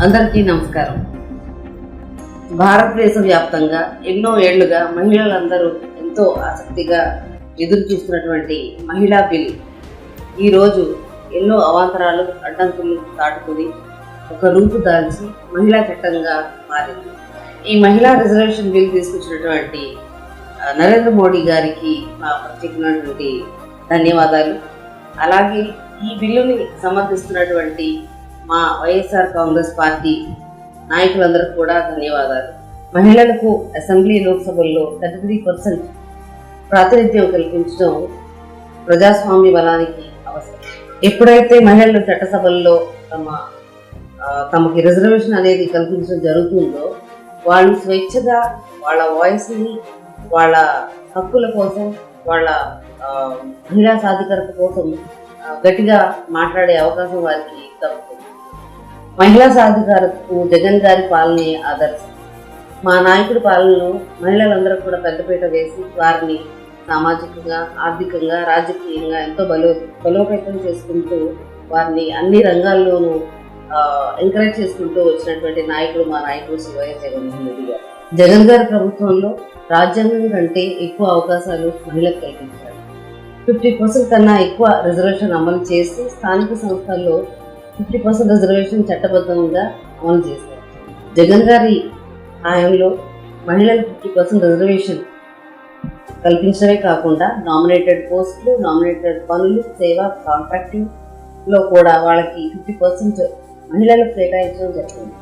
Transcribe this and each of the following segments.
అందరికీ నమస్కారం. భారతదేశ వ్యాప్తంగా ఎన్నో ఏళ్లుగా మహిళలందరూ ఎంతో ఆసక్తిగా ఎదురు చూస్తున్నటువంటి మహిళా బిల్ ఈరోజు ఎన్నో అవాంతరాలు అడ్డంకులు దాటుకుని ఒక రూపు దాల్చి మహిళా చట్టంగా మారింది. ఈ మహిళా రిజర్వేషన్ బిల్ తీసుకొచ్చినటువంటి నరేంద్ర మోడీ గారికి మా ప్రత్యేకమైనటువంటి ధన్యవాదాలు. అలాగే ఈ బిల్లుని సమర్థిస్తున్నటువంటి మా వైఎస్ఆర్ కాంగ్రెస్ పార్టీ నాయకులందరికీ కూడా ధన్యవాదాలు. మహిళలకు అసెంబ్లీ లోక్సభల్లో 33% ప్రాతినిధ్యం కల్పించడం ప్రజాస్వామ్య బలానికి అవసరం. ఎప్పుడైతే మహిళలు చట్టసభల్లో తమకి రిజర్వేషన్ అనేది కల్పించడం జరుగుతుందో వాళ్ళు స్వేచ్ఛగా వాళ్ళ వాయిస్ని, వాళ్ళ హక్కుల కోసం, వాళ్ళ మహిళా సాధికారత కోసం గట్టిగా మాట్లాడే అవకాశం వారికి దక్కుతుంది. మహిళా సాధికారతకు జగన్ గారి పాలనే ఆదర్శం. మా నాయకుడి పాలనలో మహిళలందరూ కూడా పెద్దపీట వేసి వారిని సామాజికంగా, ఆర్థికంగా, రాజకీయంగా ఎంతో బలోపేతం చేసుకుంటూ వారిని అన్ని రంగాల్లోనూ ఎంకరేజ్ చేసుకుంటూ వచ్చినటువంటి నాయకుడు మా నాయకుడు శ్రీ వైఎస్ జగన్మోహన్ రెడ్డి గారు. జగన్ గారి ప్రభుత్వంలో రాజ్యాంగం కంటే ఎక్కువ అవకాశాలు మహిళలకు కల్పించారు. 50% కన్నా ఎక్కువ రిజర్వేషన్ అమలు చేసి స్థానిక సంస్థల్లో 50% రిజర్వేషన్ చట్టబద్ధంగా అమలు చేశారు. జగన్ గారి హయాంలో మహిళలకు 50% రిజర్వేషన్ కల్పించడమే కాకుండా నామినేటెడ్ పోస్టులు, నామినేటెడ్ పనులు, సేవా కాంట్రాక్టింగ్లో కూడా వాళ్ళకి 50% మహిళలకు కేటాయించడం జరిగింది.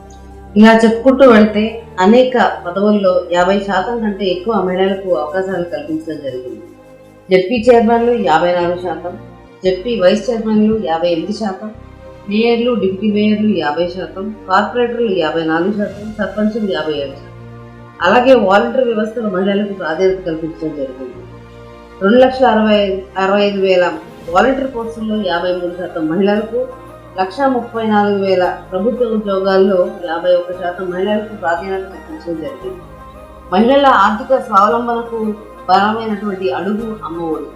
ఇలా చెప్పుకుంటూ వెళ్తే అనేక పదవుల్లో 50% కంటే ఎక్కువ మహిళలకు అవకాశాలు కల్పించడం జరిగింది. జెడ్పీ చైర్మన్లు 54%, జెడ్పీ వైస్ చైర్మన్లు 58%, మేయర్లు, డిప్యూటీ మేయర్లు 50%, కార్పొరేటర్లు 54%, సర్పంచులు 57%. అలాగే వాలంటీర్ వ్యవస్థలో మహిళలకు ప్రాధాన్యత కల్పించడం జరిగింది. 2,65,000 వాలంటీర్ పోస్టుల్లో 53% మహిళలకు, 1,34,000 ప్రభుత్వ ఉద్యోగాల్లో 51% మహిళలకు ప్రాధాన్యత కల్పించడం జరిగింది. మహిళల ఆర్థిక స్వావలంబనకు బలమైనటువంటి అడుగు అమ్మఒడి,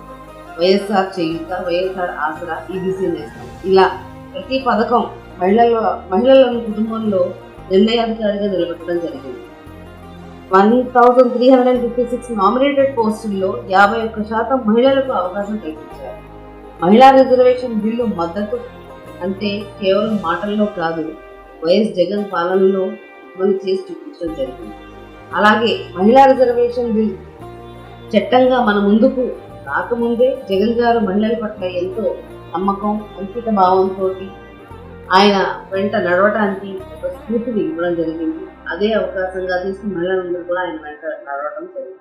వైఎస్ఆర్ చేయూత, వైఎస్ఆర్ ఆసరా, ఈబీసీ నేస్తం, ఇలా ప్రతి పథకం మహిళలను కుటుంబంలో నిర్ణయాధికారిగా నిలబెట్టడం జరిగింది. 1,356 నామినేటెడ్ పోస్టుల్లో 51% మహిళలకు అవకాశం కల్పించారు. మహిళా రిజర్వేషన్ బిల్లు మద్దతు అంటే కేవలం మాటల్లో కాదు, వైఎస్ జగన్ పాలనలో అమలు చేసి చూపించడం జరిగింది. అలాగే మహిళా రిజర్వేషన్ బిల్ చట్టంగా మన ముందుకు రాకముందే జగన్ గారు మహిళల పట్ల ఎంతో నమ్మకం, అంకిత భావంతో ఆయన వెంట నడవటానికి ఒక స్ఫూర్తిని ఇవ్వడం జరిగింది. అదే అవకాశంగా తీసుకుని మహిళలందరూ కూడా ఆయన వెంట నడవడం జరిగింది.